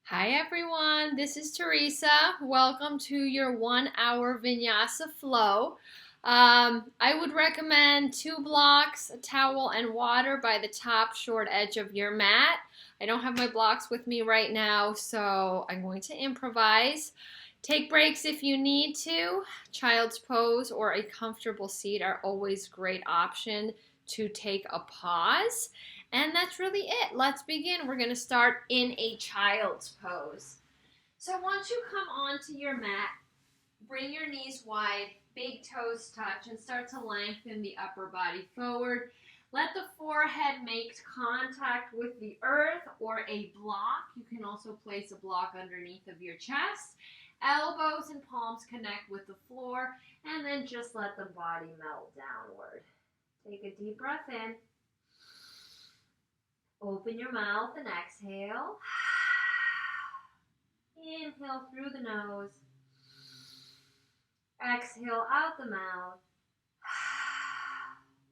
Hi everyone, this is Teresa. Welcome to your 1 hour Vinyasa Flow. I would recommend 2 blocks, a towel, and water by the top short edge of your mat. I don't have my blocks with me right now, so I'm going to improvise. Take breaks if you need to. Child's pose or a comfortable seat are always great option to take a pause. And that's really it. Let's begin. We're going to start in a child's pose. So once you come onto your mat, bring your knees wide, big toes touch, and start to lengthen the upper body forward. Let the forehead make contact with the earth or a block. You can also place a block underneath of your chest. Elbows and palms connect with the floor, and then just let the body melt downward. Take a deep breath in. Open your mouth and exhale. Inhale through the nose. Exhale out the mouth.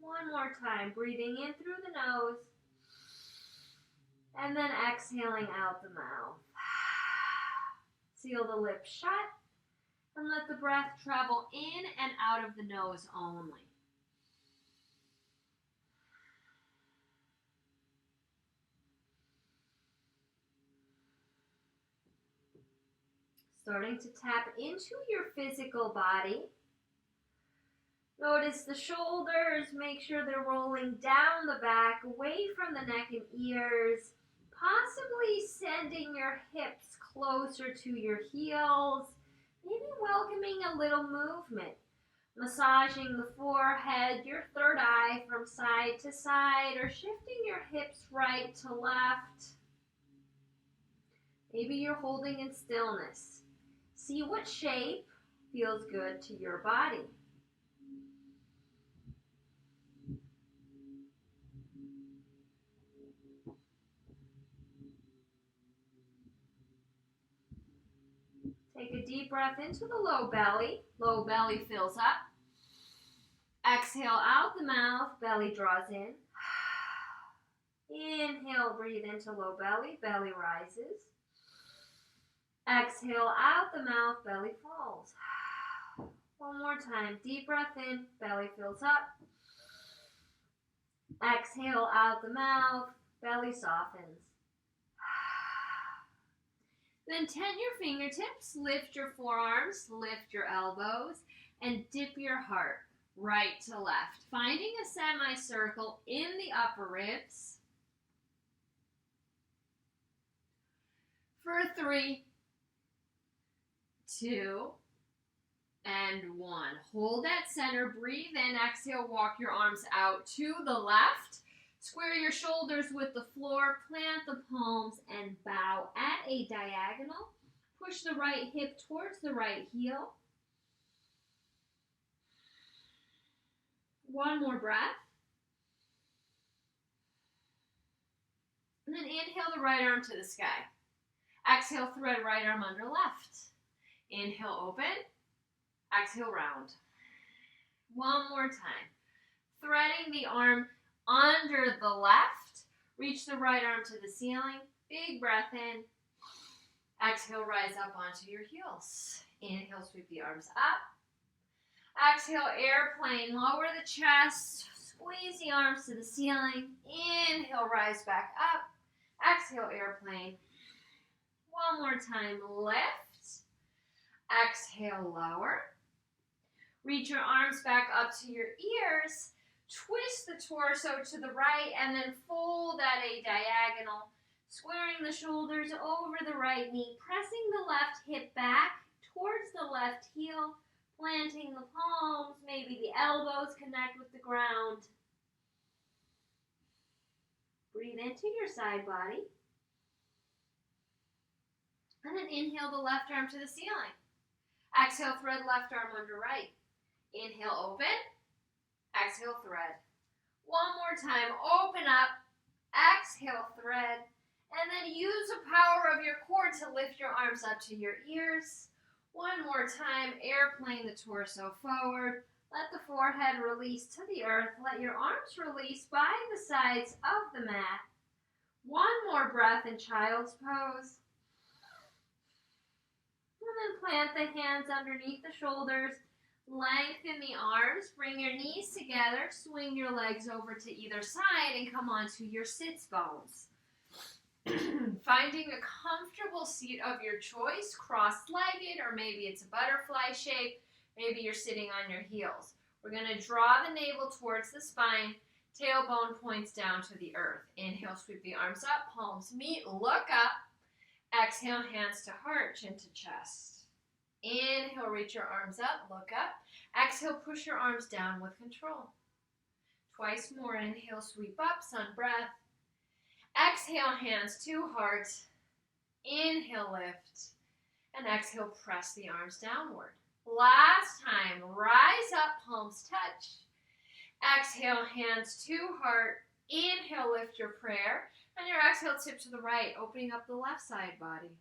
One more time, breathing in through the nose. And then exhaling out the mouth. Seal the lips shut and let the breath travel in and out of the nose only. Starting to tap into your physical body. Notice the shoulders, make sure they're rolling down the back, away from the neck and ears, possibly sending your hips closer to your heels, maybe welcoming a little movement, massaging the forehead, your third eye from side to side, or shifting your hips right to left. Maybe you're holding in stillness. See what shape feels good to your body. Take a deep breath into the low belly. Low belly fills up. Exhale out the mouth, belly draws in. Inhale, breathe into low belly, belly rises. Exhale out the mouth, belly falls. One more time, deep breath in, belly fills up. Exhale out the mouth, belly softens. Then tent your fingertips, lift your forearms, lift your elbows, and dip your heart right to left, finding a semicircle in the upper ribs. For 3, 2, and 1. Hold at center, breathe in, exhale, walk your arms out to the left. Square your shoulders with the floor, plant the palms, and bow at a diagonal. Push the right hip towards the right heel. One more breath. And then inhale the right arm to the sky. Exhale, thread right arm under left. Inhale, open. Exhale, round. One more time. Threading the arm under the left. Reach the right arm to the ceiling. Big breath in. Exhale, rise up onto your heels. Inhale, sweep the arms up. Exhale, airplane. Lower the chest. Squeeze the arms to the ceiling. Inhale, rise back up. Exhale, airplane. One more time, lift. Exhale, lower. Reach your arms back up to your ears. Twist the torso to the right and then fold at a diagonal. Squaring the shoulders over the right knee. Pressing the left hip back towards the left heel. Planting the palms. Maybe the elbows connect with the ground. Breathe into your side body. And then inhale the left arm to the ceiling. Exhale, thread left arm under right. Inhale, open. Exhale, thread. One more time, open up. Exhale, thread. And then use the power of your core to lift your arms up to your ears. One more time, airplane the torso forward. Let the forehead release to the earth. Let your arms release by the sides of the mat. One more breath in child's pose. then plant the hands underneath the shoulders. Lengthen the arms. Bring your knees together. Swing your legs over to either side and come onto your sits bones. Finding a comfortable seat of your choice, cross-legged, or maybe it's a butterfly shape. Maybe you're sitting on your heels. We're going to draw the navel towards the spine. Tailbone points down to the earth. Inhale, sweep the arms up, palms meet, look up. Exhale, hands to heart, chin to chest. Inhale, reach your arms up, look up. Exhale, push your arms down with control. Twice more. Inhale, sweep up, sun breath. Exhale, hands to heart. Inhale, lift. And exhale, press the arms downward. Last time, rise up, palms touch. Exhale, hands to heart. Inhale, lift your prayer. And your exhale, tip to the right, opening up the left side body.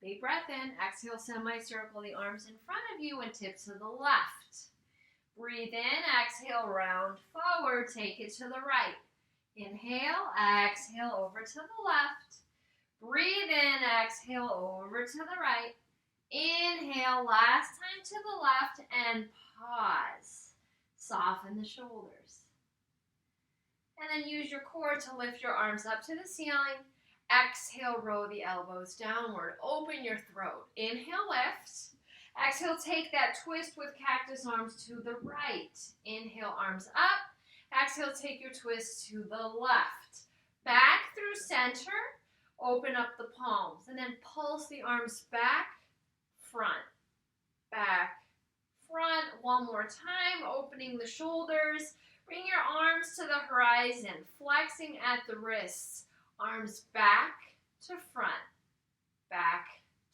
Big breath in. Exhale, semicircle the arms in front of you and tip to the left. Breathe in. Exhale, round forward. Take it to the right. Inhale. Exhale, over to the left. Breathe in. Exhale, over to the right. Inhale, last time to the left, and pause. Soften the shoulders. And then use your core to lift your arms up to the ceiling. Exhale, roll the elbows downward. Open your throat. Inhale, lift. Exhale, take that twist with cactus arms to the right. Inhale, arms up. Exhale, take your twist to the left. Back through center. Open up the palms. And then pulse the arms back, front, back, front. One more time, opening the shoulders. Bring your arms to the horizon, flexing at the wrists. Arms back to front, back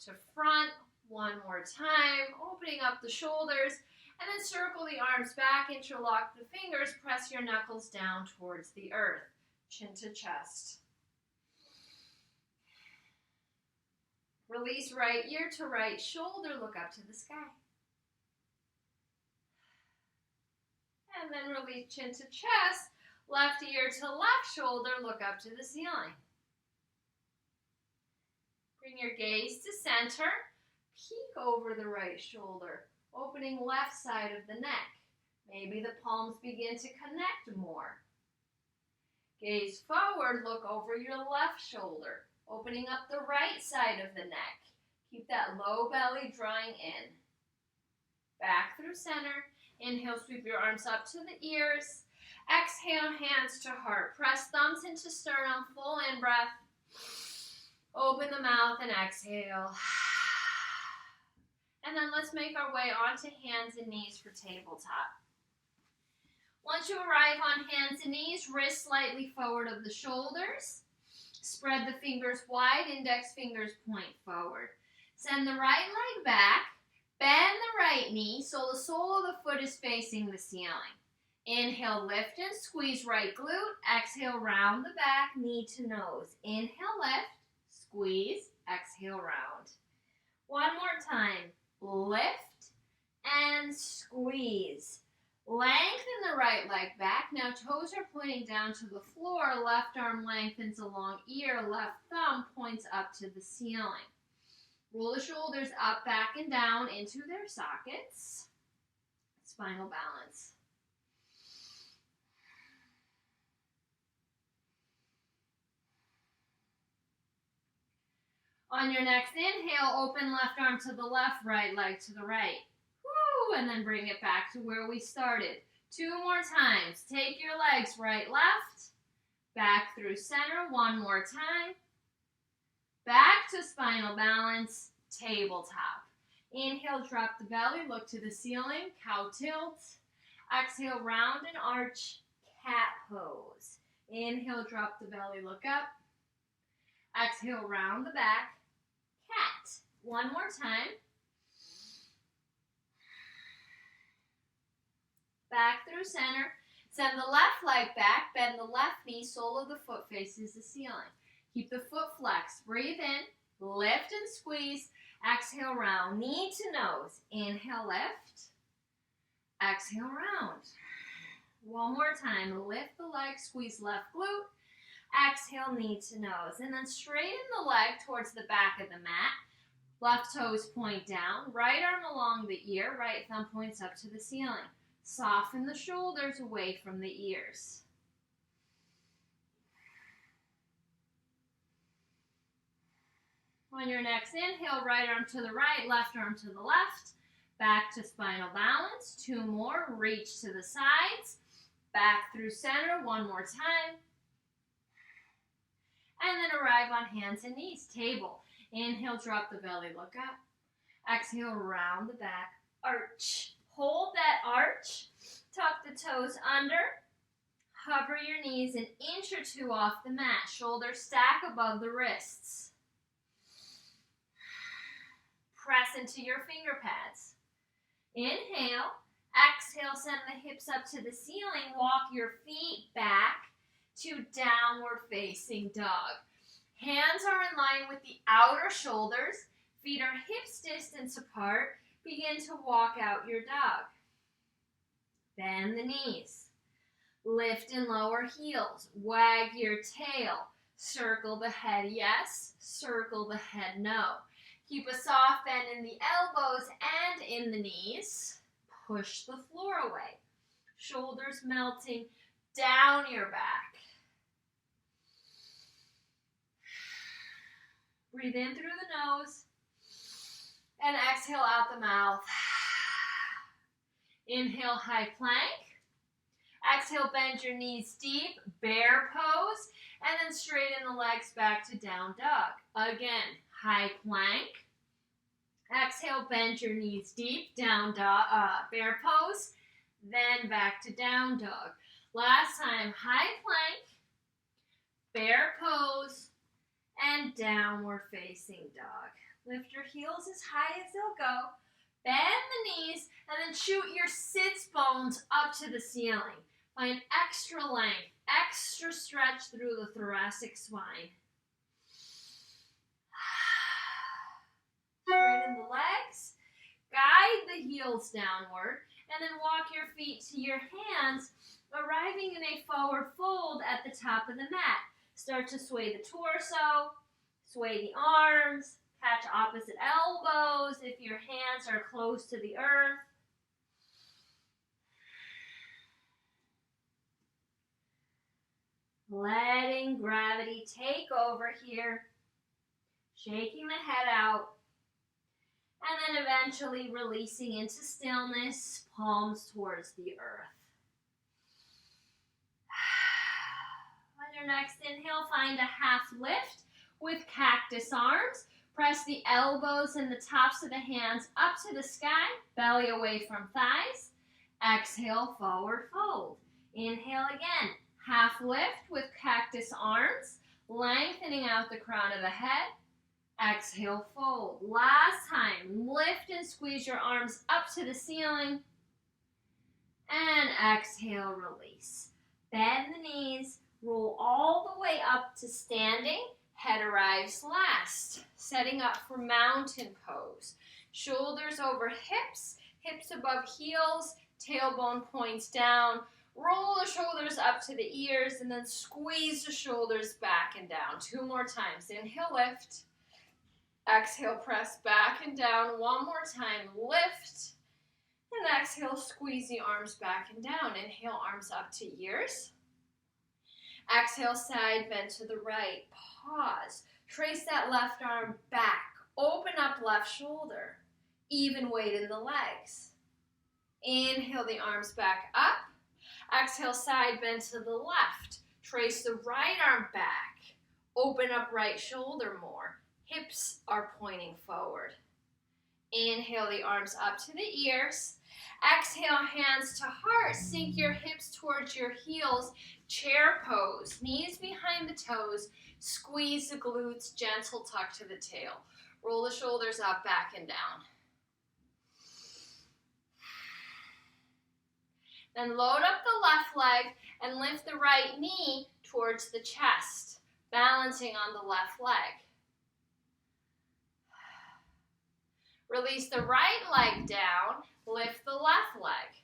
to front. One more time, opening up the shoulders. And then circle the arms back, interlock the fingers, press your knuckles down towards the earth. Chin to chest. Release right ear to right shoulder, look up to the sky. And then release chin to chest, left ear to left shoulder, look up to the ceiling. Bring your gaze to center, peek over the right shoulder, opening left side of the neck. Maybe the palms begin to connect more. Gaze forward, look over your left shoulder, opening up the right side of the neck. Keep that low belly drawing in. Back through center. Inhale, sweep your arms up to the ears. Exhale, hands to heart. Press thumbs into sternum, full in breath. Open the mouth and exhale. And then let's make our way onto hands and knees for tabletop. Once you arrive on hands and knees, wrists slightly forward of the shoulders. Spread the fingers wide, index fingers point forward. Send the right leg back. Bend the right knee so the sole of the foot is facing the ceiling. Inhale, lift and squeeze right glute. Exhale, round the back, knee to nose. Inhale, lift, squeeze, exhale, round. One more time. Lift and squeeze. Lengthen the right leg back. Now toes are pointing down to the floor. Left arm lengthens along ear. Left thumb points up to the ceiling. Roll the shoulders up, back, and down into their sockets. Spinal balance. On your next inhale, open left arm to the left, right leg to the right. Woo! And then bring it back to where we started. 2 more times. Take your legs right, left. Back through center. One more time. Back to spinal balance, tabletop. Inhale, drop the belly, look to the ceiling, cow tilt. Exhale, round and arch, cat pose. Inhale, drop the belly, look up. Exhale, round the back, cat. One more time. Back through center. Send the left leg back, bend the left knee, sole of the foot faces the ceiling. Keep the foot flexed. Breathe in, lift and squeeze. Exhale, round, knee to nose. Inhale, lift. Exhale, round. One more time. Lift the leg, squeeze left glute. Exhale, knee to nose. And then straighten the leg towards the back of the mat. Left toes point down, right arm along the ear, right thumb points up to the ceiling. Soften the shoulders away from the ears. On your next inhale, right arm to the right, left arm to the left. Back to spinal balance. 2 more. Reach to the sides. Back through center. 1 more time. And then arrive on hands and knees. Table. Inhale, drop the belly, look up. Exhale, round the back. Arch. Hold that arch. Tuck the toes under. Hover your knees an inch or 2 off the mat. Shoulders stack above the wrists. Press into your finger pads. Inhale. Exhale, send the hips up to the ceiling. Walk your feet back to downward facing dog. Hands are in line with the outer shoulders. Feet are hips distance apart. Begin to walk out your dog. Bend the knees. Lift and lower heels. Wag your tail. Circle the head yes. Circle the head no. Keep a soft bend in the elbows and in the knees. Push the floor away. Shoulders melting down your back. Breathe in through the nose and exhale out the mouth. Inhale, high plank. Exhale, bend your knees deep, bear pose, and then straighten the legs back to down dog. Again, high plank. Exhale, bend your knees deep, down dog, bear pose, then back to down dog. Last time, high plank, bear pose, and downward facing dog. Lift your heels as high as they'll go. Bend the knees, and then shoot your sits bones up to the ceiling. Find extra length, extra stretch through the thoracic spine. Straighten the legs, guide the heels downward, and then walk your feet to your hands, arriving in a forward fold at the top of the mat. Start to sway the torso, sway the arms, catch opposite elbows if your hands are close to the earth. Letting gravity take over here, shaking the head out, and then eventually releasing into stillness, palms towards the earth. On your next inhale, find a half lift with cactus arms. Press the elbows and the tops of the hands up to the sky, belly away from thighs. Exhale, forward fold. Inhale again, half lift with cactus arms, lengthening out the crown of the head. Exhale, fold. Last time, lift and squeeze your arms up to the ceiling. And exhale, release. Bend the knees, roll all the way up to standing. Head arrives last. Setting up for mountain pose. Shoulders over hips, hips above heels, tailbone points down. Roll the shoulders up to the ears and then squeeze the shoulders back and down. 2 more times. Inhale, lift. Exhale, press back and down. 1 more time, lift. And exhale, squeeze the arms back and down. Inhale, arms up to ears. Exhale, side bend to the right. Pause. Trace that left arm back. Open up left shoulder. Even weight in the legs. Inhale the arms back up. Exhale, side bend to the left. Trace the right arm back. Open up right shoulder more. Hips are pointing forward. Inhale the arms up to the ears. Exhale, hands to heart. Sink your hips towards your heels. Chair pose. Knees behind the toes. Squeeze the glutes. Gentle tuck to the tail. Roll the shoulders up, back, and down. Then load up the left leg and lift the right knee towards the chest, balancing on the left leg. Release the right leg down, lift the left leg.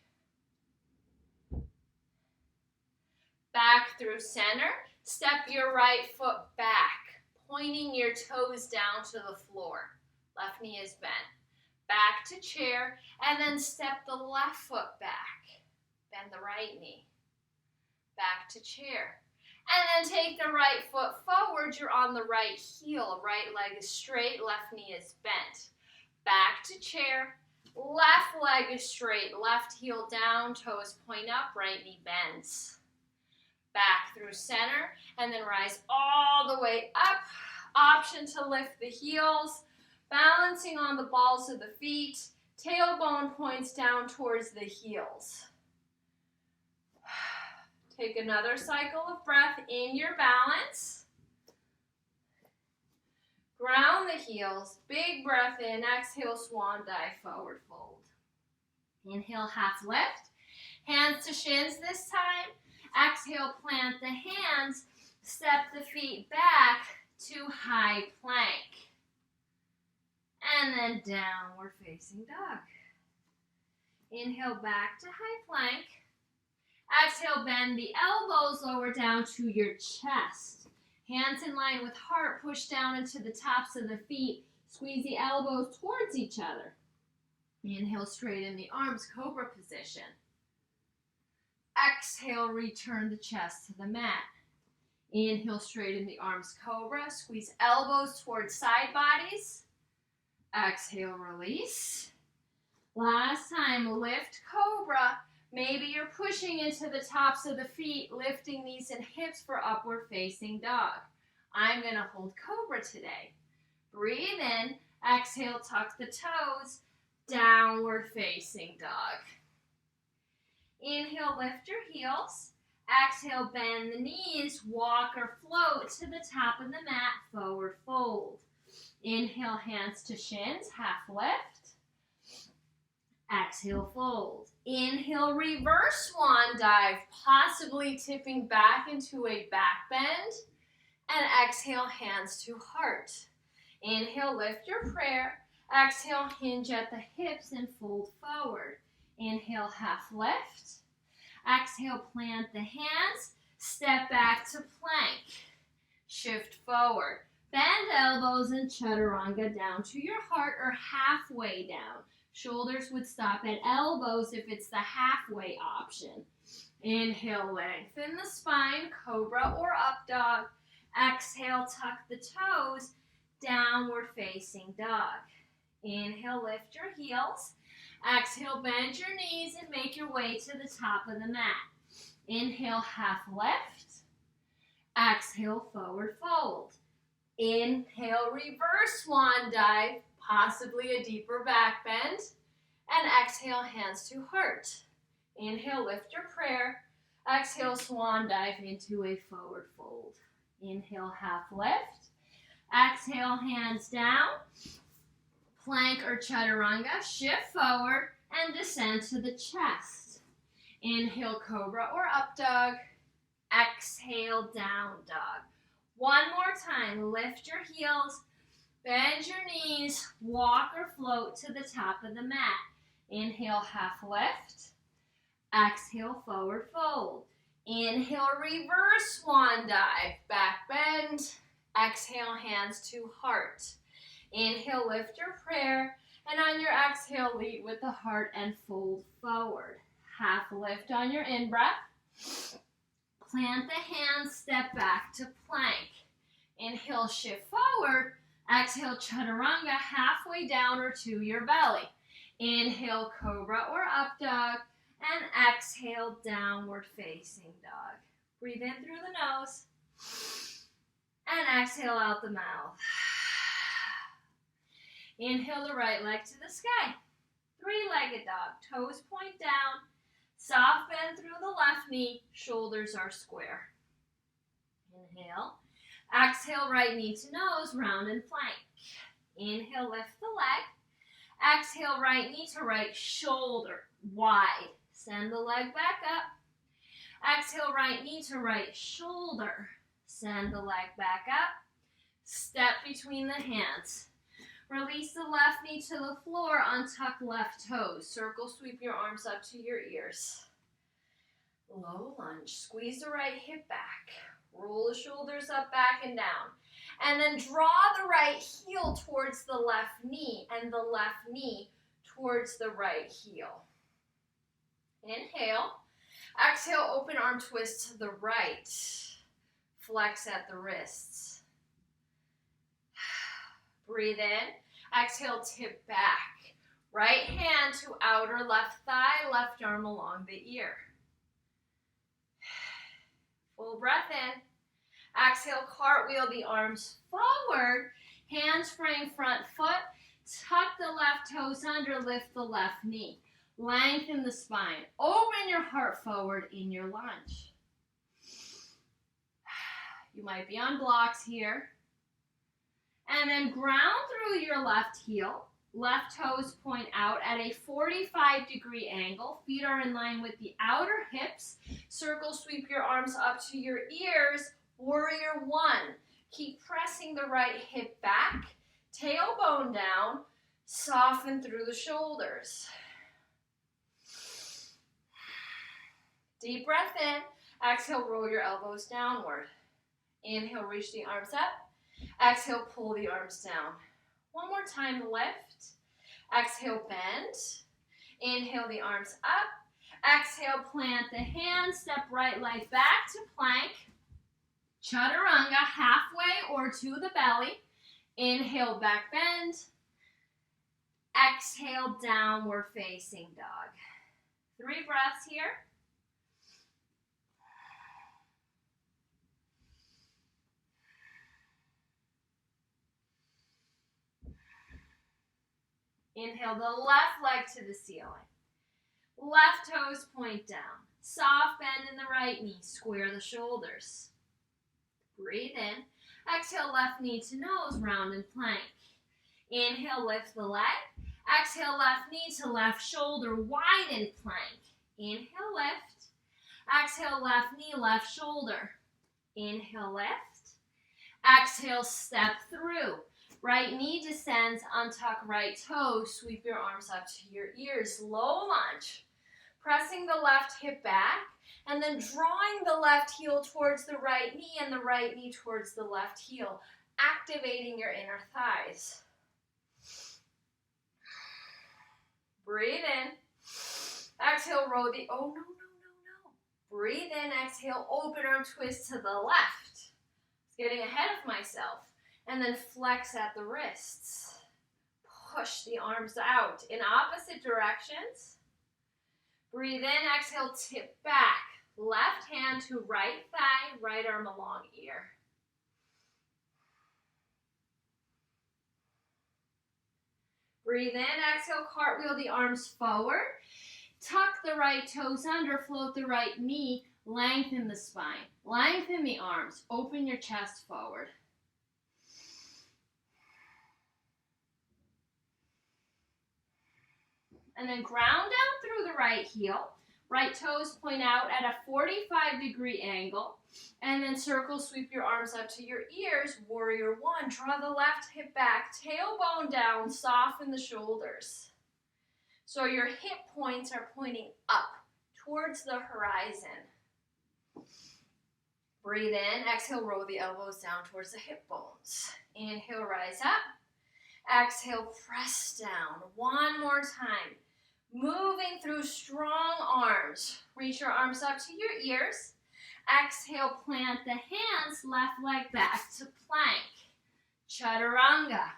Back through center, step your right foot back, pointing your toes down to the floor. Left knee is bent. Back to chair, and then step the left foot back. Bend the right knee. Back to chair. And then take the right foot forward. You're on the right heel. Right leg is straight, left knee is bent. Back to chair. Left leg is straight, left heel down, toes point up, right knee bends. Back through center, and then rise all the way up. Option to lift the heels, balancing on the balls of the feet. Tailbone points down towards the heels. Take another cycle of breath in your balance. Ground the heels, big breath in, exhale, swan dive, forward fold. Inhale, half lift, hands to shins this time. Exhale, plant the hands, step the feet back to high plank. And then downward facing dog. Inhale, back to high plank. Exhale, bend the elbows lower down to your chest. Hands in line with heart, push down into the tops of the feet. Squeeze the elbows towards each other. Inhale, straighten the arms, cobra position. Exhale, return the chest to the mat. Inhale, straighten the arms, cobra. Squeeze elbows towards side bodies. Exhale, release. Last time, lift cobra. Maybe you're pushing into the tops of the feet, lifting knees and hips for upward facing dog. I'm going to hold cobra today. Breathe in, exhale, tuck the toes, downward facing dog. Inhale, lift your heels. Exhale, bend the knees, walk or float to the top of the mat, forward fold. Inhale, hands to shins, half lift. Exhale, fold. Inhale, reverse swan dive, possibly tipping back into a back bend. And exhale, hands to heart. Inhale, lift your prayer. Exhale, hinge at the hips and fold forward. Inhale, half lift. Exhale, plant the hands. Step back to plank. Shift forward. Bend elbows and chaturanga down to your heart or halfway down. Shoulders would stop at elbows if it's the halfway option. Inhale, lengthen the spine, cobra or up dog. Exhale, tuck the toes, downward facing dog. Inhale, lift your heels. Exhale, bend your knees and make your way to the top of the mat. Inhale, half lift. Exhale, forward fold. Inhale, reverse swan dive, possibly a deeper back bend. And exhale, hands to heart. Inhale, lift your prayer. Exhale, swan dive into a forward fold. Inhale, half lift. Exhale, hands down. Plank or chaturanga, shift forward and descend to the chest. Inhale, cobra or up dog. Exhale, down dog. One more time, lift your heels, bend your knees, walk or float to the top of the mat. Inhale, half lift. Exhale, forward fold. Inhale, reverse swan dive, back bend. Exhale, hands to heart. Inhale, lift your prayer, and on your exhale, lead with the heart and fold forward. Half lift on your in-breath. Plant the hands, step back to plank. Inhale, shift forward. Exhale, chaturanga, halfway down or to your belly. Inhale, cobra or up dog. And exhale, downward facing dog. Breathe in through the nose. And exhale out the mouth. Inhale the right leg to the sky. Three-legged dog. Toes point down. Soft bend through the left knee. Shoulders are square. Inhale. Exhale, right knee to nose, round and plank. Inhale, lift the leg. Exhale, right knee to right shoulder, wide. Send the leg back up. Exhale, right knee to right shoulder. Send the leg back up. Step between the hands. Release the left knee to the floor, untuck left toes. Circle sweep your arms up to your ears. Low lunge, squeeze the right hip back. Roll the shoulders up, back and down. And then draw the right heel towards the left knee and the left knee towards the right heel. Inhale. Exhale, open arm twist to the right. Flex at the wrists. Breathe in. Exhale, tip back. Right hand to outer left thigh, left arm along the ear. Full breath in. Exhale, cartwheel the arms forward. Hands frame front foot. Tuck the left toes under, lift the left knee. Lengthen the spine. Open your heart forward in your lunge. You might be on blocks here. And then ground through your left heel. Left toes point out at a 45-degree angle. Feet are in line with the outer hips. Circle sweep your arms up to your ears. Warrior one. Keep pressing the right hip back. Tailbone down. Soften through the shoulders. Deep breath in. Exhale, roll your elbows downward. Inhale, reach the arms up. Exhale, pull the arms down. One more time, lift. Exhale, bend. Inhale, the arms up. Exhale, plant the hands. Step right leg back to plank. Chaturanga, halfway or to the belly. Inhale, back bend. Exhale, downward facing dog. 3 breaths here. Inhale the left leg to the ceiling. Left toes point down. Soft bend in the right knee. Square the shoulders. Breathe in. Exhale, left knee to nose, round and plank. Inhale, lift the leg. Exhale, left knee to left shoulder, widen plank. Inhale, lift. Exhale, left knee, left shoulder. Inhale, lift. Exhale, step through. Right knee descends, untuck right toe, sweep your arms up to your ears, low lunge. Pressing the left hip back, and then drawing the left heel towards the right knee and the right knee towards the left heel, activating your inner thighs. Breathe in. Exhale, roll the, oh no. Breathe in, exhale, open arm twist to the left. Getting ahead of myself. And then flex at the wrists. Push the arms out in opposite directions. Breathe in, exhale, tip back. Left hand to right thigh, right arm along ear. Breathe in, exhale, cartwheel the arms forward. Tuck the right toes under, float the right knee, lengthen the spine. Lengthen the arms, open your chest forward. And then ground down through the right heel. Right toes point out at a 45-degree angle. And then circle sweep your arms up to your ears. Warrior one. Draw the left hip back. Tailbone down. Soften the shoulders. So your hip points are pointing up towards the horizon. Breathe in. Exhale, roll the elbows down towards the hip bones. Inhale, rise up. Exhale, press down. One more time. Moving through strong arms. Reach your arms up to your ears. Exhale, plant the hands, left leg back to plank. Chaturanga.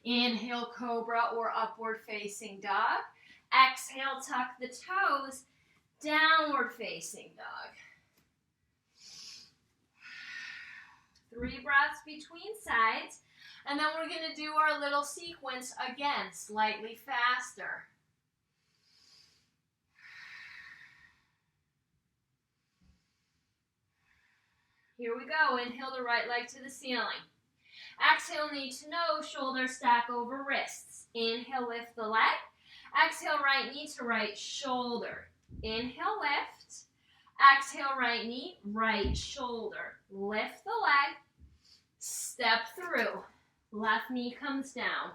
Inhale, cobra or upward facing dog. Exhale, tuck the toes, downward facing dog. 3 breaths between sides. And then we're going to do our little sequence again, slightly faster. Here we go. Inhale the right leg to the ceiling. Exhale, knee to nose, shoulder stack over wrists. Inhale, lift the leg. Exhale, right knee to right shoulder. Inhale, lift. Exhale, right knee, right shoulder. Lift the leg. Step through. Left knee comes down.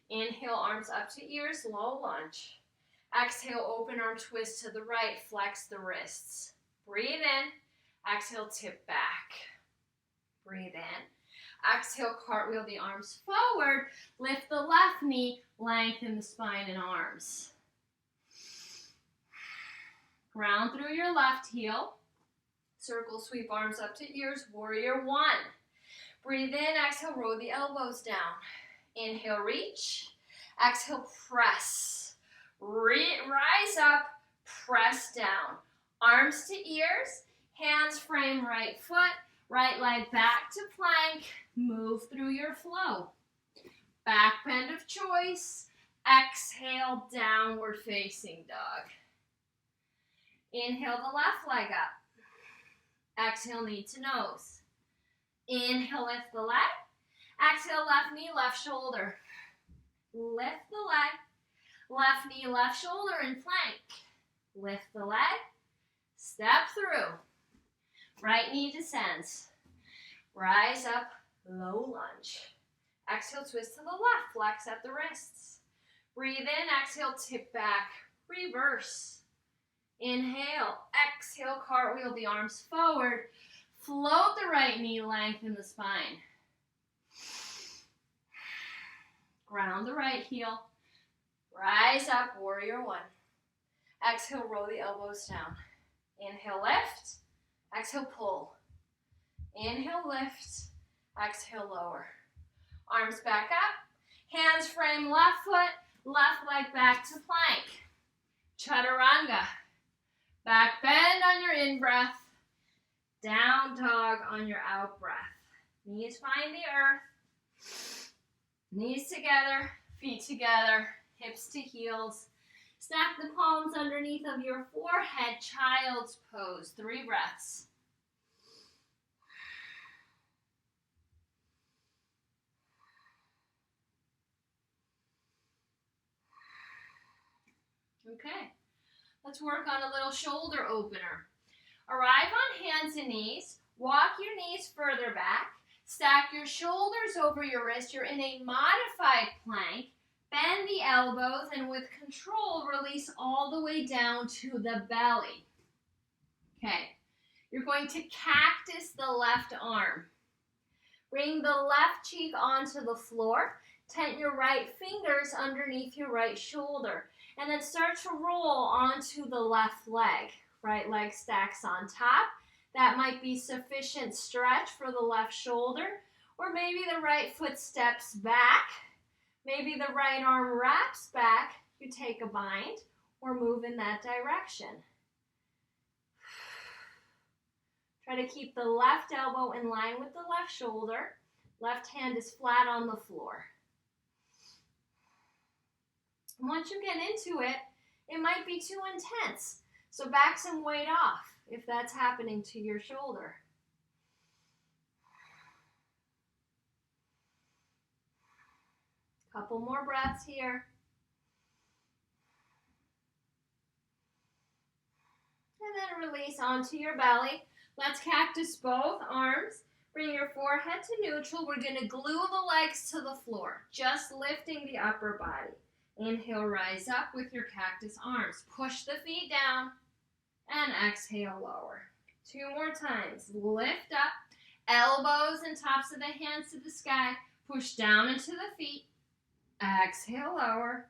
Inhale, arms up to ears, low lunge. Exhale, open arm twist to the right, flex the wrists. Breathe in. Exhale, tip back. Breathe in. Exhale, cartwheel the arms forward. Lift the left knee, lengthen the spine and arms. Ground through your left heel. Circle sweep arms up to ears, warrior one. Breathe in, exhale, roll the elbows down. Inhale, reach. Exhale, press. Rise up, press down. Arms to ears, hands frame right foot, right leg back to plank. Move through your flow. Back bend of choice. Exhale, downward facing dog. Inhale the left leg up. Exhale, knee to nose. Inhale, lift the leg. Exhale, left knee, left shoulder. Lift the leg. Left knee, left shoulder and plank. Lift the leg. Step through. Right knee descends. Rise up, low lunge. Exhale, twist to the left. Flex at the wrists. Breathe in, exhale, tip back. Reverse. Inhale, exhale, cartwheel the arms forward. Float the right knee, lengthen the spine. Ground the right heel. Rise up, warrior one. Exhale, roll the elbows down. Inhale, lift. Exhale, pull. Inhale, lift. Exhale, lower. Arms back up. Hands frame left foot. Left leg back to plank. Chaturanga. Back bend on your in-breath. Down dog on your out-breath. Knees find the earth. Knees together, feet together, hips to heels. Stack the palms underneath of your forehead, child's pose. 3 breaths. Okay, let's work on a little shoulder opener. Arrive on hands and knees. Walk your knees further back. Stack your shoulders over your wrist. You're in a modified plank. Bend the elbows and with control, release all the way down to the belly. Okay, you're going to cactus the left arm. Bring the left cheek onto the floor. Tent your right fingers underneath your right shoulder. And then start to roll onto the left leg. Right leg stacks on top. That might be sufficient stretch for the left shoulder. Or maybe the right foot steps back. Maybe the right arm wraps back. You take a bind or move in that direction. Try to keep the left elbow in line with the left shoulder. Left hand is flat on the floor. Once you get into it, it might be too intense. So back some weight off if that's happening to your shoulder. Couple more breaths here. And then release onto your belly. Let's cactus both arms. Bring your forehead to neutral. We're going to glue the legs to the floor, just lifting the upper body. Inhale, rise up with your cactus arms. Push the feet down and exhale, lower. 2 more times. Lift up, elbows and tops of the hands to the sky. Push down into the feet. Exhale, lower.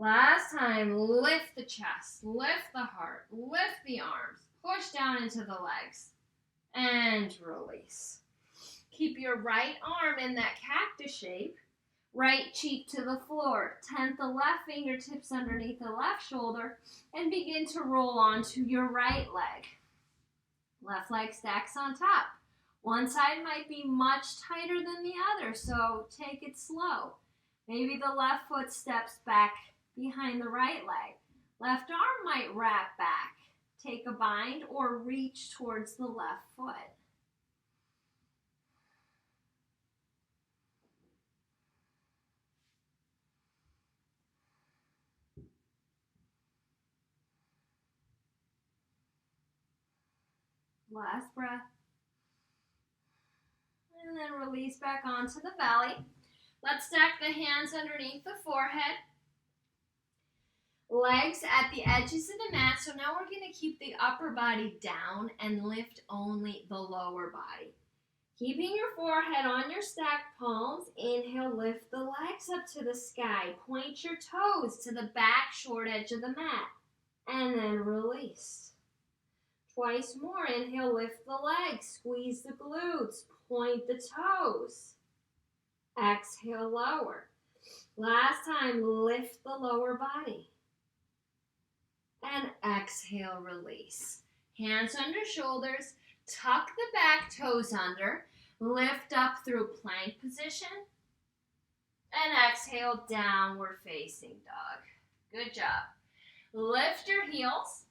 Last time, lift the chest, lift the heart, lift the arms. Push down into the legs and release. Keep your right arm in that cactus shape. Right cheek to the floor. Tent the left fingertips underneath the left shoulder and begin to roll onto your right leg. Left leg stacks on top. One side might be much tighter than the other, so take it slow. Maybe the left foot steps back behind the right leg. Left arm might wrap back. Take a bind or reach towards the left foot. Last breath. And then release back onto the belly. Let's stack the hands underneath the forehead. Legs at the edges of the mat. So now we're going to keep the upper body down and lift only the lower body. Keeping your forehead on your stacked palms, inhale, lift the legs up to the sky. Point your toes to the back short edge of the mat. And then release. Twice more. Inhale, lift the legs, squeeze the glutes, point the toes. Exhale, lower. Last time, lift the lower body. And exhale, release. Hands under shoulders, tuck the back toes under, lift up through plank position, and exhale, downward facing dog. Good job. Lift your heels,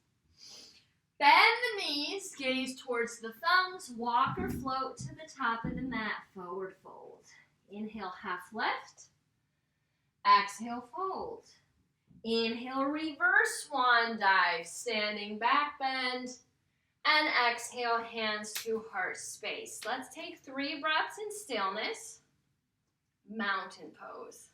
bend the knees, gaze towards the thumbs, walk or float to the top of the mat, forward fold. Inhale, half lift, exhale, fold. Inhale, reverse swan dive, standing back bend, and exhale, hands to heart space. Let's take 3 breaths in stillness, mountain pose.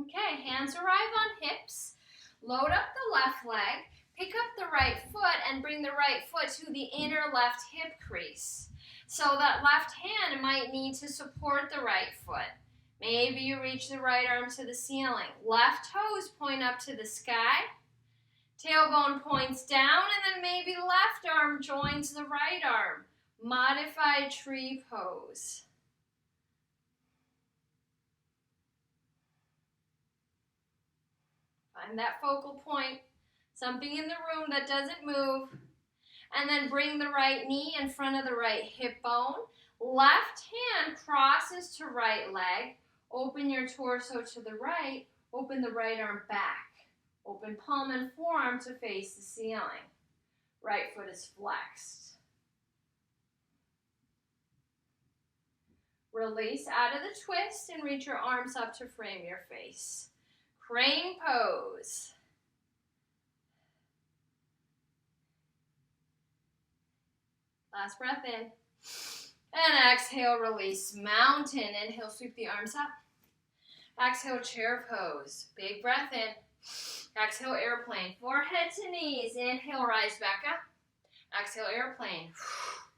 Okay, hands arrive on hips, load up the left leg, pick up the right foot and bring the right foot to the inner left hip crease. So that left hand might need to support the right foot. Maybe you reach the right arm to the ceiling. Left toes point up to the sky. Tailbone points down, and then maybe left arm joins the right arm. Modified tree pose. Find that focal point, something in the room that doesn't move. And then bring the right knee in front of the right hip bone. Left hand crosses to right leg. Open your torso to the right. Open the right arm back. Open palm and forearm to face the ceiling. Right foot is flexed. Release out of the twist and reach your arms up to frame your face. Crane pose. Last breath in. And exhale, release. Mountain. Inhale, sweep the arms up. Exhale, chair pose. Big breath in. Exhale, airplane. Forehead to knees. Inhale, rise back up. Exhale, airplane.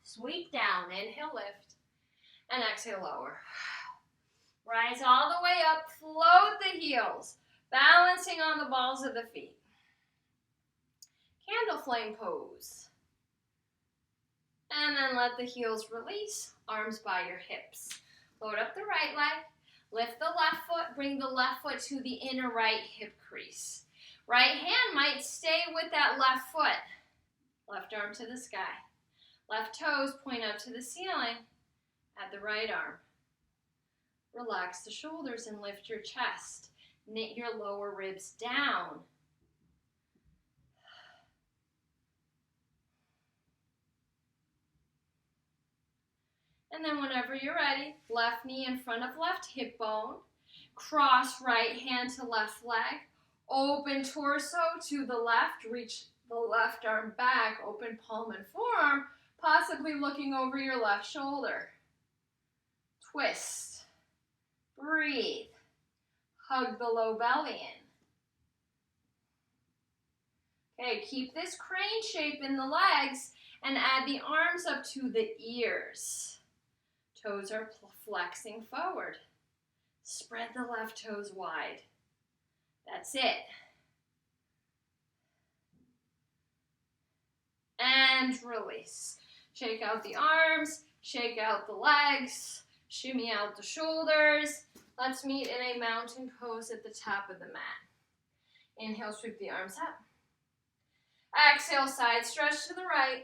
Sweep down. Inhale, lift. And exhale, lower. Rise all the way up. Float the heels. Balancing on the balls of the feet. Candle flame pose. And then let the heels release, arms by your hips. Load up the right leg, lift the left foot, bring the left foot to the inner right hip crease. Right hand might stay with that left foot. Left arm to the sky. Left toes point up to the ceiling at the right arm. Relax the shoulders and lift your chest. Knit your lower ribs down. And then whenever you're ready, left knee in front of left hip bone. Cross right hand to left leg. Open torso to the left. Reach the left arm back. Open palm and forearm, possibly looking over your left shoulder. Twist. Breathe. Hug the low belly in. Okay, keep this crane shape in the legs and add the arms up to the ears. Toes are flexing forward. Spread the left toes wide. That's it. And release. Shake out the arms, shake out the legs, shimmy out the shoulders. Let's meet in a mountain pose at the top of the mat. Inhale, sweep the arms up. Exhale, side stretch to the right.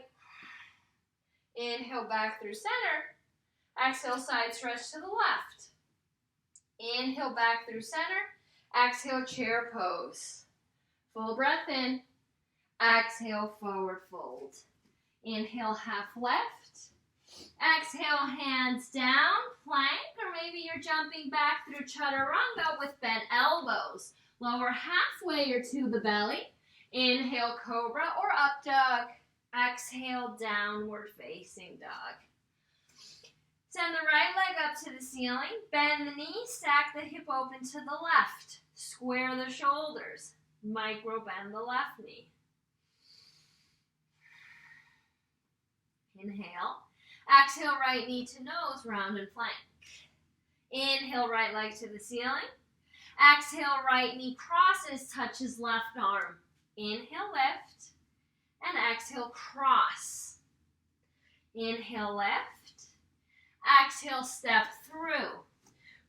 Inhale, back through center. Exhale, side stretch to the left. Inhale, back through center. Exhale, chair pose. Full breath in. Exhale, forward fold. Inhale, half left. Exhale, hands down, plank, or maybe you're jumping back through chaturanga with bent elbows. Lower halfway or to the belly. Inhale, cobra or up dog. Exhale, downward facing dog. Send the right leg up to the ceiling. Bend the knee, stack the hip open to the left. Square the shoulders. Micro bend the left knee. Inhale. Exhale, right knee to nose, round and plank. Inhale, right leg to the ceiling. Exhale, right knee crosses, touches left arm. Inhale, lift. And exhale, cross. Inhale, lift. Exhale, step through.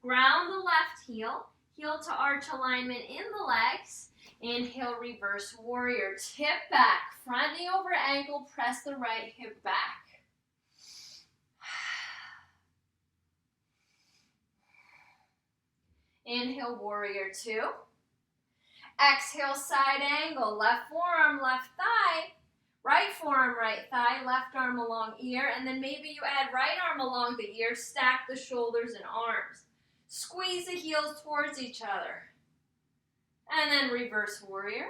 Ground the left heel. Heel to arch alignment in the legs. Inhale, reverse warrior. Tip back. Front knee over ankle. Press the right hip back. Inhale, warrior two. Exhale, side angle. Left forearm, left thigh. Right forearm, right thigh. Left arm along ear. And then maybe you add right arm along the ear. Stack the shoulders and arms. Squeeze the heels towards each other. And then reverse warrior.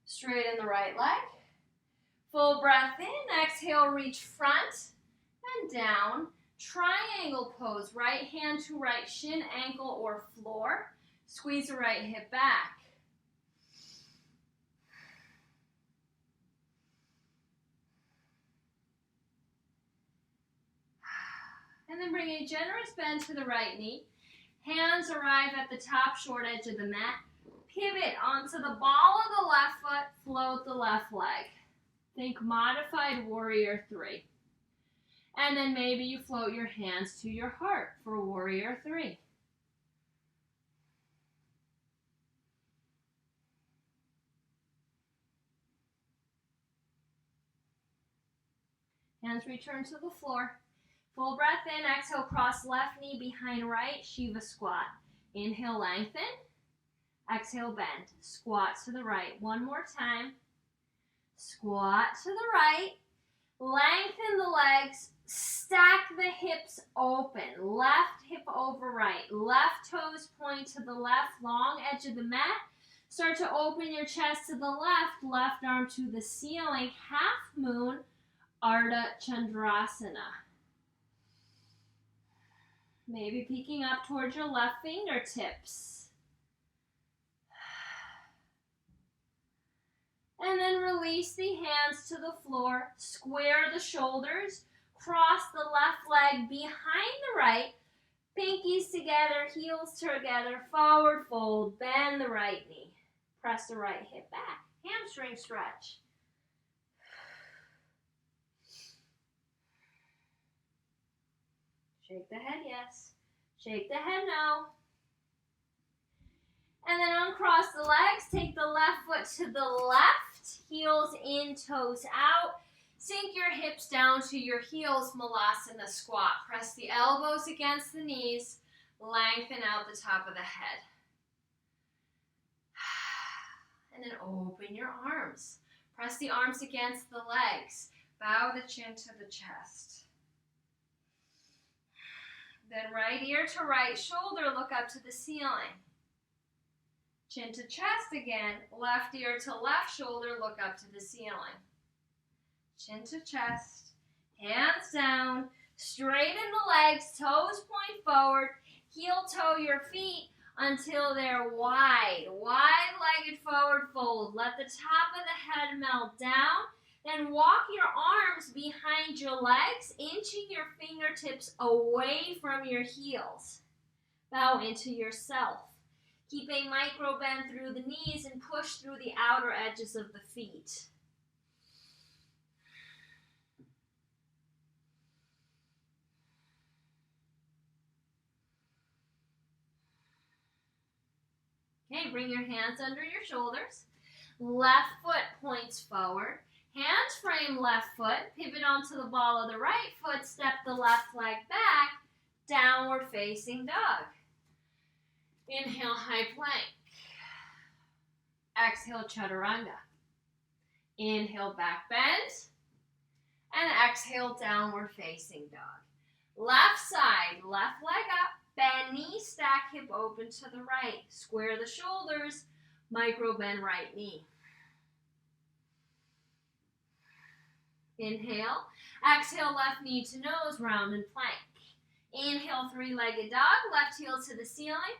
Straighten the right leg. Full breath in. Exhale, reach front and down. Triangle pose. Right hand to right shin, ankle, or floor. Squeeze the right hip back. And then bring a generous bend to the right knee. Hands arrive at the top short edge of the mat. Pivot onto the ball of the left foot. Float the left leg. Think modified warrior three. And then maybe you float your hands to your heart for warrior three. Hands return to the floor. Full breath in. Exhale, cross left knee behind right. Shiva squat. Inhale, lengthen. Exhale, bend. Squat to the right. One more time. Squat to the right. Lengthen the legs. Stack the hips open. Left hip over right. Left toes point to the left. Long edge of the mat. Start to open your chest to the left. Left arm to the ceiling. Half moon. Ardha Chandrasana. Maybe peeking up towards your left fingertips. And then release the hands to the floor. Square the shoulders. Cross the left leg behind the right. Pinkies together, heels together. Forward fold. Bend the right knee. Press the right hip back. Hamstring stretch. Shake the head, yes. Shake the head, no. And then uncross the legs. Take the left foot to the left. Heels in, toes out. Sink your hips down to your heels, Malasana squat. Press the elbows against the knees. Lengthen out the top of the head. And then open your arms. Press the arms against the legs. Bow the chin to the chest. Then right ear to right shoulder, look up to the ceiling. Chin to chest again. Left ear to left shoulder, look up to the ceiling. Chin to chest. Hands down. Straighten the legs. Toes point forward. Heel toe your feet until they're wide. Wide-legged forward fold. Let the top of the head melt down. Then walk your arms behind your legs, inching your fingertips away from your heels. Bow into yourself. Keep a micro bend through the knees and push through the outer edges of the feet. Okay, bring your hands under your shoulders. Left foot points forward. Hands frame left foot, pivot onto the ball of the right foot, step the left leg back, downward facing dog. Inhale, high plank. Exhale, chaturanga. Inhale, back bend. And exhale, downward facing dog. Left side, left leg up, bend knee, stack hip open to the right. Square the shoulders, micro bend right knee. Inhale. Exhale, left knee to nose, round and plank. Inhale, three-legged dog, left heel to the ceiling.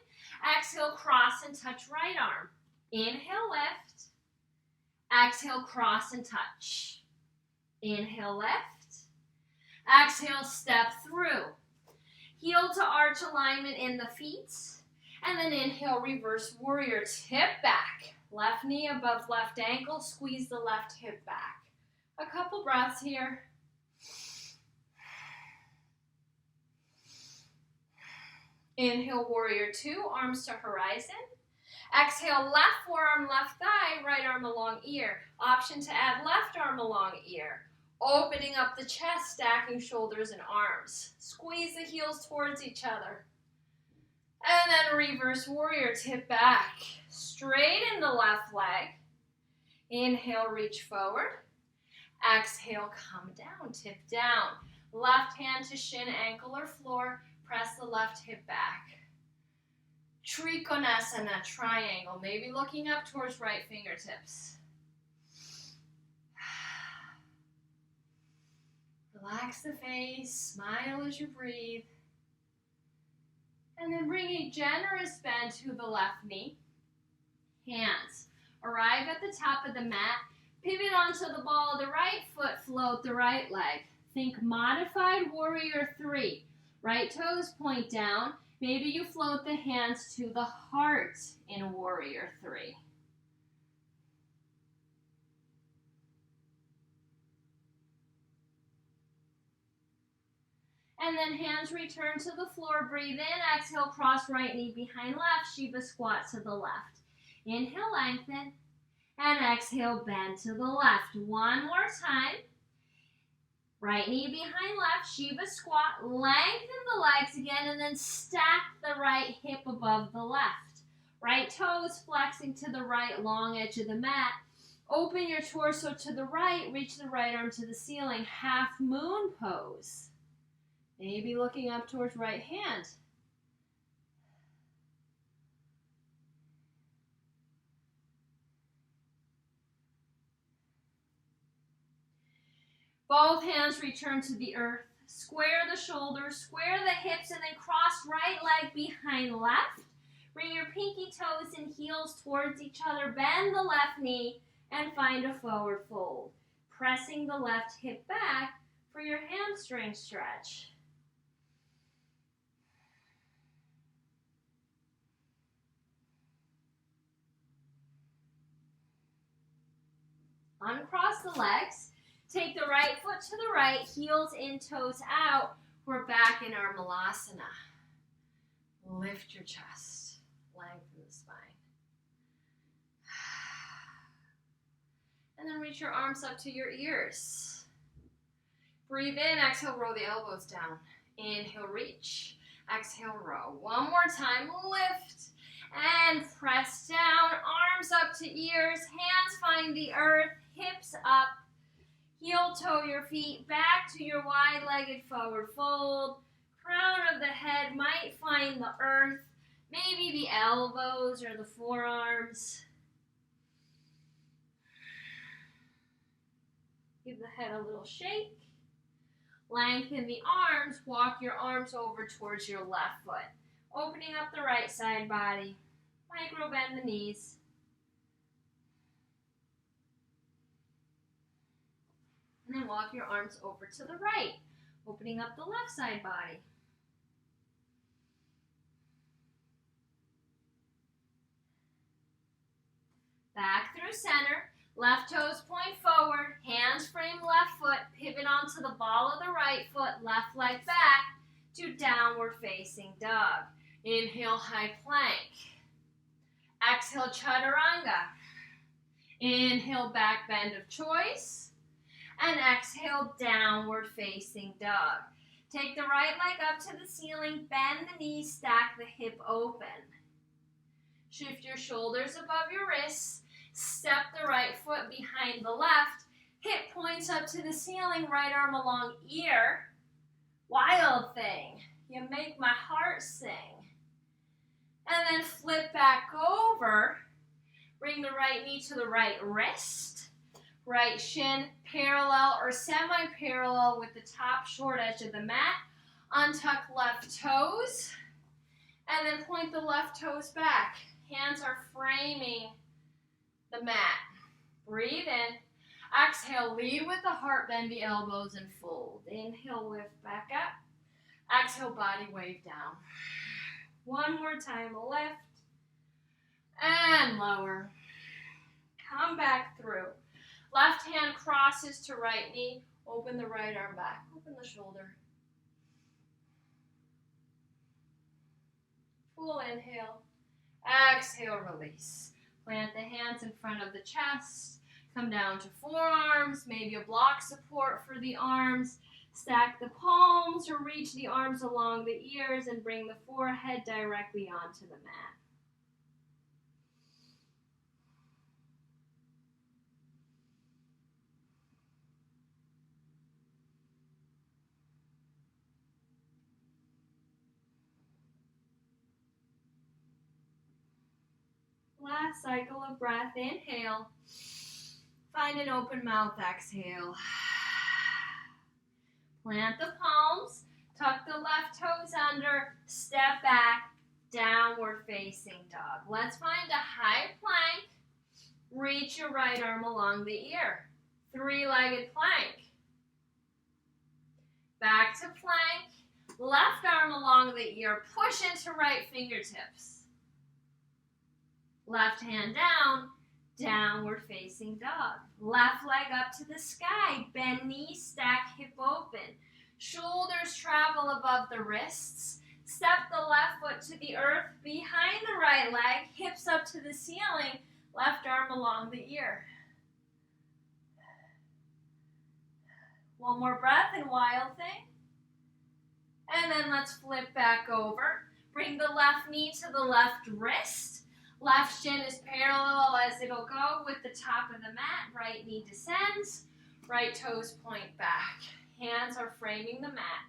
Exhale, cross and touch right arm. Inhale, lift. Exhale, cross and touch. Inhale, lift. Exhale, step through. Heel to arch alignment in the feet. And then inhale, reverse warrior, tip back. Left knee above left ankle, squeeze the left hip back. A couple breaths here. Inhale, warrior two, arms to horizon. Exhale, left forearm, left thigh, right arm along ear. Option to add left arm along ear. Opening up the chest, stacking shoulders and arms. Squeeze the heels towards each other. And then reverse warrior, tip back. Straighten the left leg. Inhale, reach forward. Exhale, come down, tip down. Left hand to shin, ankle, or floor. Press the left hip back. Trikonasana, triangle. Maybe looking up towards right fingertips. Relax the face, smile as you breathe. And then bring a generous bend to the left knee. Hands arrive at the top of the mat. Pivot onto the ball of the right foot, float the right leg. Think modified warrior three. Right toes point down. Maybe you float the hands to the heart in warrior three. And then hands return to the floor. Breathe in. Exhale, cross right knee behind left. Shiva squat to the left. Inhale, lengthen. And exhale, bend to the left. One more time. Right knee behind left. Shiva squat. Lengthen the legs again. And then stack the right hip above the left. Right toes flexing to the right long edge of the mat. Open your torso to the right. Reach the right arm to the ceiling. Half moon pose. Maybe looking up towards right hand. Both hands return to the earth. Square the shoulders, square the hips, and then cross right leg behind left. Bring your pinky toes and heels towards each other. Bend the left knee and find a forward fold. Pressing the left hip back for your hamstring stretch. Uncross the legs. Take the right foot to the right, heels in, toes out. We're back in our malasana. Lift your chest, lengthen the spine. And then reach your arms up to your ears. Breathe in, exhale, roll the elbows down. Inhale, reach. Exhale, row. One more time, lift. And press down, arms up to ears, hands find the earth, hips up. Heel toe your feet back to your wide-legged forward fold. Crown of the head might find the earth, maybe the elbows or the forearms. Give the head a little shake. Lengthen the arms, walk your arms over towards your left foot. Opening up the right side body. Micro bend the knees. And then walk your arms over to the right, opening up the left side body. Back through center, left toes point forward, hands frame left foot, pivot onto the ball of the right foot, left leg back to downward facing dog. Inhale, high plank. Exhale, chaturanga. Inhale, back bend of choice. And exhale, downward facing dog. Take the right leg up to the ceiling, bend the knees, stack the hip open. Shift your shoulders above your wrists, step the right foot behind the left, hip points up to the ceiling, right arm along ear. Wild thing, you make my heart sing. And then flip back over, bring the right knee to the right wrist. Right shin parallel or semi-parallel with the top short edge of the mat. Untuck left toes. And then point the left toes back. Hands are framing the mat. Breathe in. Exhale, lead with the heart, bend the elbows and fold. Inhale, lift back up. Exhale, body wave down. One more time, lift. And lower. Come back through. Left hand crosses to right knee. Open the right arm back. Open the shoulder. Full inhale. Exhale, release. Plant the hands in front of the chest. Come down to forearms. Maybe a block support for the arms. Stack the palms or reach the arms along the ears and bring the forehead directly onto the mat. Last cycle of breath. Inhale. Find an open mouth. Exhale. Plant the palms. Tuck the left toes under. Step back. Downward facing dog. Let's find a high plank. Reach your right arm along the ear. Three-legged plank. Back to plank. Left arm along the ear. Push into right fingertips. Left hand down, downward facing dog. Left leg up to the sky. Bend knee, stack hip open. Shoulders travel above the wrists. Step the left foot to the earth behind the right leg. Hips up to the ceiling. Left arm along the ear. One more breath and wild thing. And then let's flip back over. Bring the left knee to the left wrist. Left shin is parallel as it'll go with the top of the mat. Right knee descends. Right toes point back. Hands are framing the mat.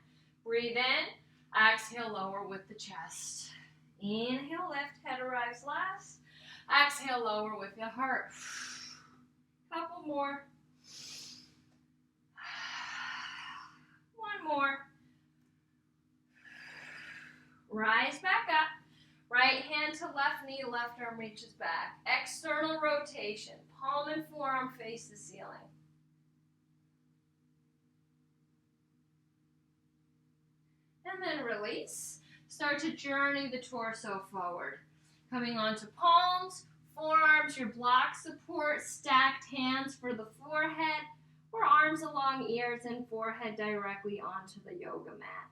Breathe in. Exhale, lower with the chest. Inhale, lift. Head arrives last. Exhale, lower with your heart. Couple more. One more. Rise back up. Right hand to left knee, left arm reaches back. External rotation. Palm and forearm face the ceiling. And then release. Start to journey the torso forward. Coming onto palms, forearms, your block support, stacked hands for the forehead, or arms along ears and forehead directly onto the yoga mat.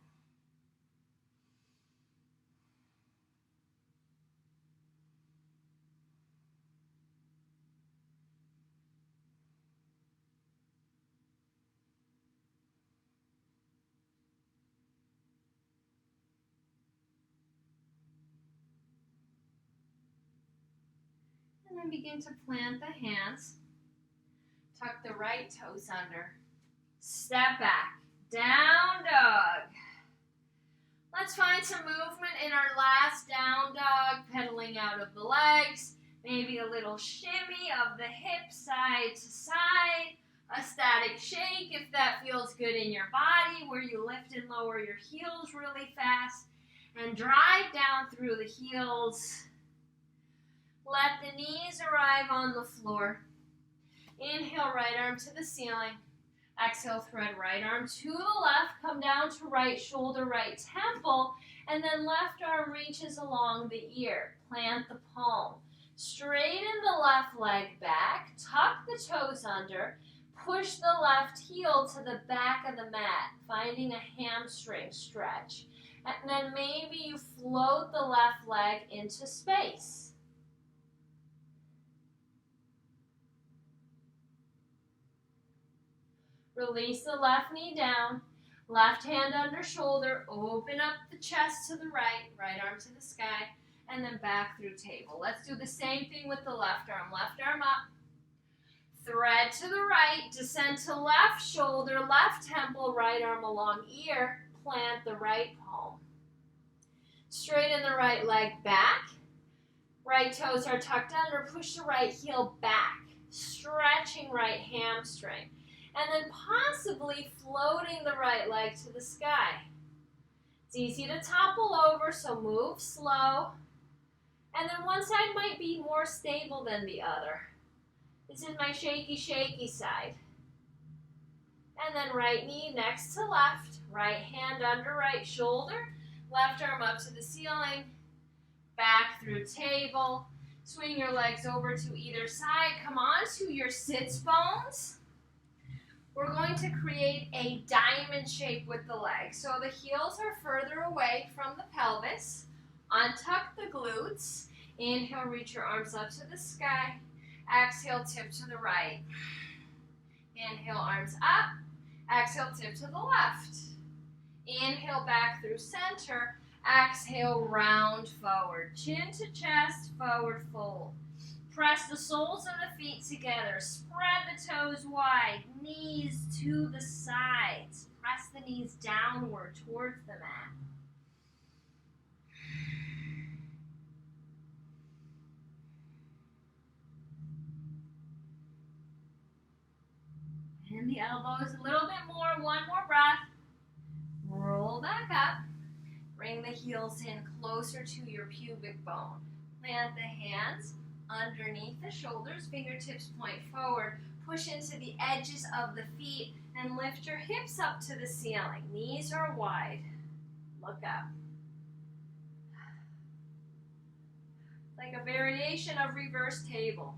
And then begin to plant the hands. Tuck the right toes under. Step back. Down dog. Let's find some movement in our last down dog. Pedaling out of the legs. Maybe a little shimmy of the hips side to side. A static shake if that feels good in your body, where you lift and lower your heels really fast. And drive down through the heels. Let the knees arrive on the floor. Inhale, right arm to the ceiling. Exhale, thread right arm to the left. Come down to right shoulder, right temple. And then left arm reaches along the ear. Plant the palm. Straighten the left leg back. Tuck the toes under. Push the left heel to the back of the mat, finding a hamstring stretch. And then maybe you float the left leg into space. Release the left knee down, left hand under shoulder, open up the chest to the right, right arm to the sky, and then back through table. Let's do the same thing with the left arm up, thread to the right, descend to left shoulder, left temple, right arm along ear, plant the right palm. Straighten the right leg back, right toes are tucked under, push the right heel back, stretching right hamstring. And then possibly floating the right leg to the sky. It's easy to topple over, so move slow. And then one side might be more stable than the other. This is my shaky, shaky side. And then right knee next to left, right hand under right shoulder, left arm up to the ceiling, back through table. Swing your legs over to either side. Come on to your sits bones. We're going to create a diamond shape with the legs. So the heels are further away from the pelvis. Untuck the glutes. Inhale, reach your arms up to the sky. Exhale, tip to the right. Inhale, arms up. Exhale, tip to the left. Inhale, back through center. Exhale, round forward. Chin to chest, forward fold. Press the soles of the feet together. Spread the toes wide. Knees to the sides. Press the knees downward towards the mat. And the elbows a little bit more. One more breath. Roll back up. Bring the heels in closer to your pubic bone. Plant the hands underneath the shoulders. Fingertips point forward. Push into the edges of the feet and lift your hips up to the ceiling. Knees are wide. Look up. Like a variation of reverse table.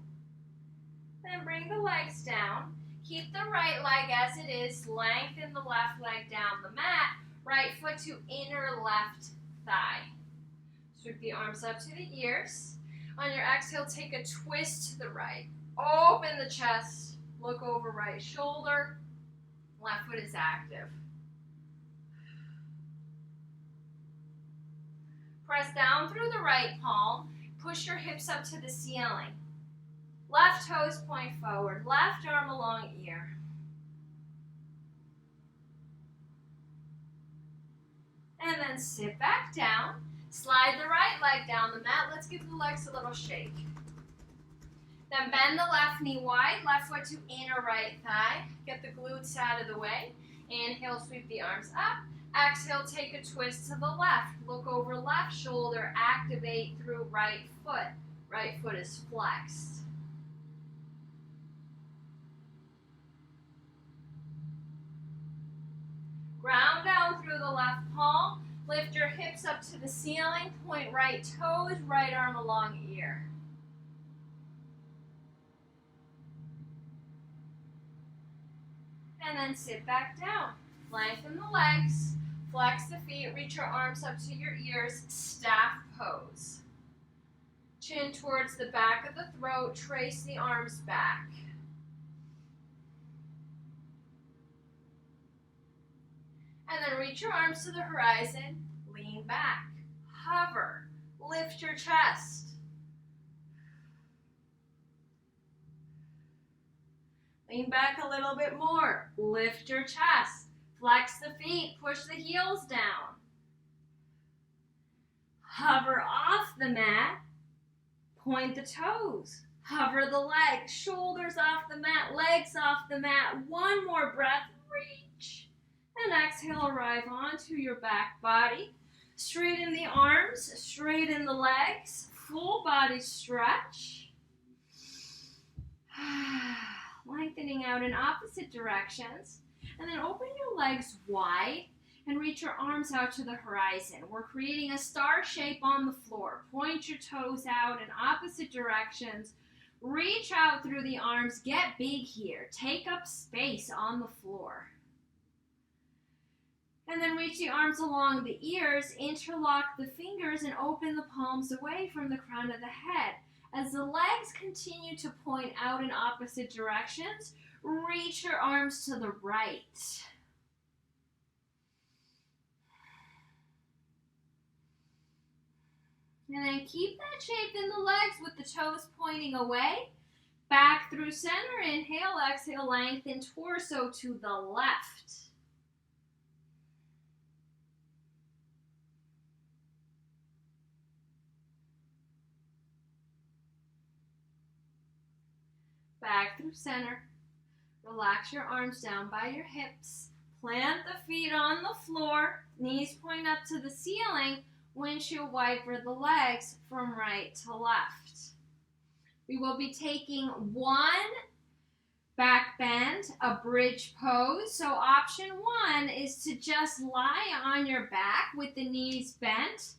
Then bring the legs down. Keep the right leg as it is. Lengthen the left leg down the mat. Right foot to inner left thigh. Sweep the arms up to the ears. On your exhale, take a twist to the right. Open the chest. Look over right shoulder. Left foot is active. Press down through the right palm. Push your hips up to the ceiling. Left toes point forward. Left arm along ear. And then sit back down. Slide the right leg down the mat. Let's give the legs a little shake. Then bend the left knee wide. Left foot to inner right thigh. Get the glutes out of the way. Inhale, sweep the arms up. Exhale, take a twist to the left. Look over left shoulder. Activate through right foot. Right foot is flexed. Ground down through the left palm. Lift your hips up to the ceiling. Point right toes, right arm along ear. And then sit back down. Lengthen the legs. Flex the feet. Reach your arms up to your ears. Staff pose. Chin towards the back of the throat. Trace the arms back. And then reach your arms to the horizon. Lean back. Hover. Lift your chest. Lean back a little bit more. Lift your chest. Flex the feet. Push the heels down. Hover off the mat. Point the toes. Hover the legs. Shoulders off the mat. Legs off the mat. One more breath. Reach. And exhale, arrive onto your back body. Straighten the arms, straighten the legs, full body stretch. Lengthening out in opposite directions. And then open your legs wide and reach your arms out to the horizon. We're creating a star shape on the floor. Point your toes out in opposite directions. Reach out through the arms. Get big here. Take up space on the floor. And then reach the arms along the ears, interlock the fingers, and open the palms away from the crown of the head. As the legs continue to point out in opposite directions, reach your arms to the right. And then keep that shape in the legs with the toes pointing away. Back through center, inhale, exhale, lengthen torso to the left. Back through center. Relax your arms down by your hips. Plant the feet on the floor. Knees point up to the ceiling. Windshield wiper the legs from right to left. We will be taking one back bend, a bridge pose. So option one is to just lie on your back with the knees bent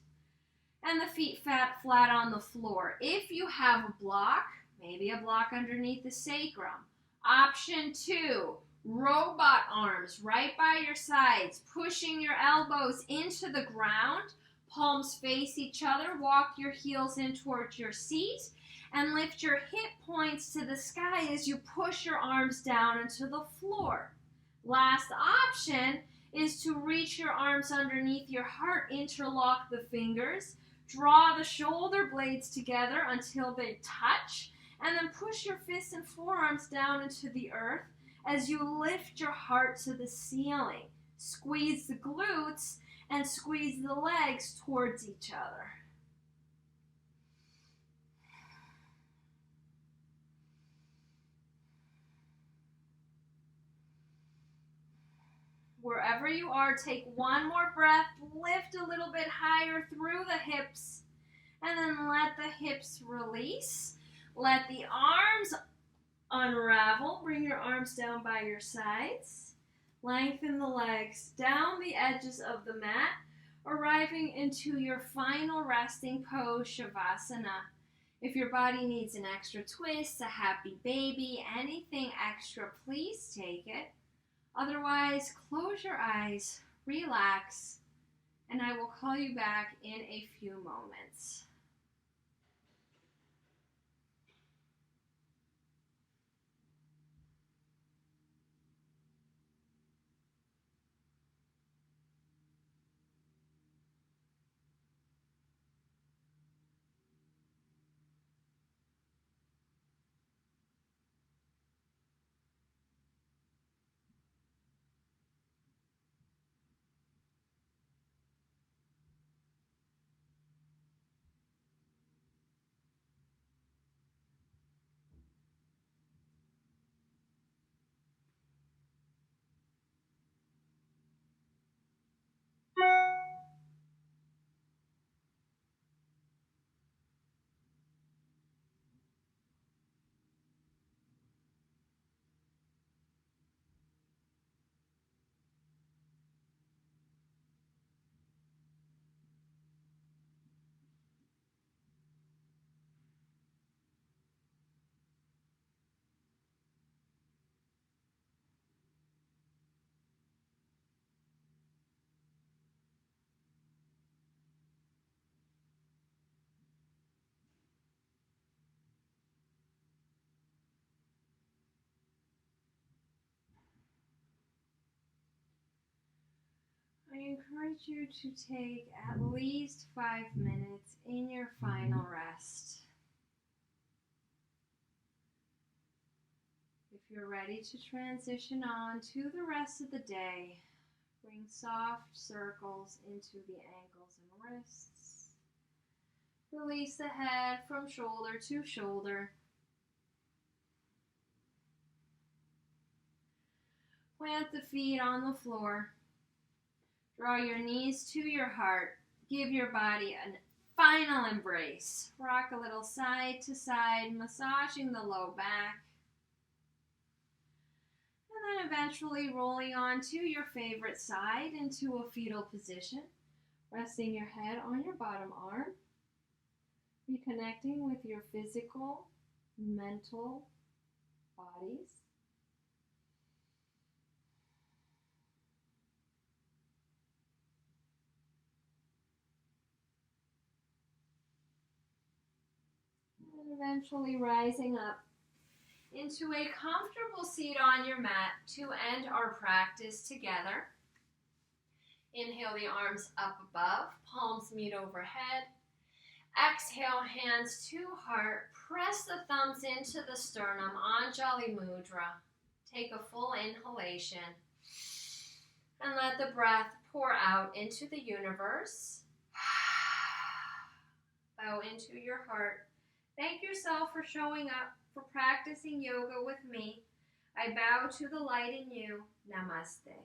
and the feet flat on the floor. If you have a block, maybe a block underneath the sacrum. Option two, robot arms right by your sides, pushing your elbows into the ground, palms face each other, walk your heels in towards your seat, and lift your hip points to the sky as you push your arms down into the floor. Last option is to reach your arms underneath your heart, interlock the fingers, draw the shoulder blades together until they touch, and then push your fists and forearms down into the earth as you lift your heart to the ceiling. Squeeze the glutes and squeeze the legs towards each other. Wherever you are, take one more breath, lift a little bit higher through the hips, and then let the hips release. Let the arms unravel. Bring your arms down by your sides. Lengthen the legs down the edges of the mat, arriving into your final resting pose, Shavasana. If your body needs an extra twist, a happy baby, anything extra, please take it. Otherwise, close your eyes, relax, and I will call you back in a few moments. I encourage you to take at least 5 minutes in your final rest. If you're ready to transition on to the rest of the day, bring soft circles into the ankles and wrists. Release the head from shoulder to shoulder. Plant the feet on the floor. Draw your knees to your heart. Give your body a final embrace. Rock a little side to side, massaging the low back. And then eventually rolling on to your favorite side into a fetal position. Resting your head on your bottom arm. Reconnecting with your physical, mental bodies. And eventually rising up into a comfortable seat on your mat to end our practice together. Inhale the arms up above, palms meet overhead. Exhale, hands to heart. Press the thumbs into the sternum, Anjali Mudra. Take a full inhalation. And let the breath pour out into the universe. Bow into your heart. Thank yourself for showing up, for practicing yoga with me. I bow to the light in you. Namaste.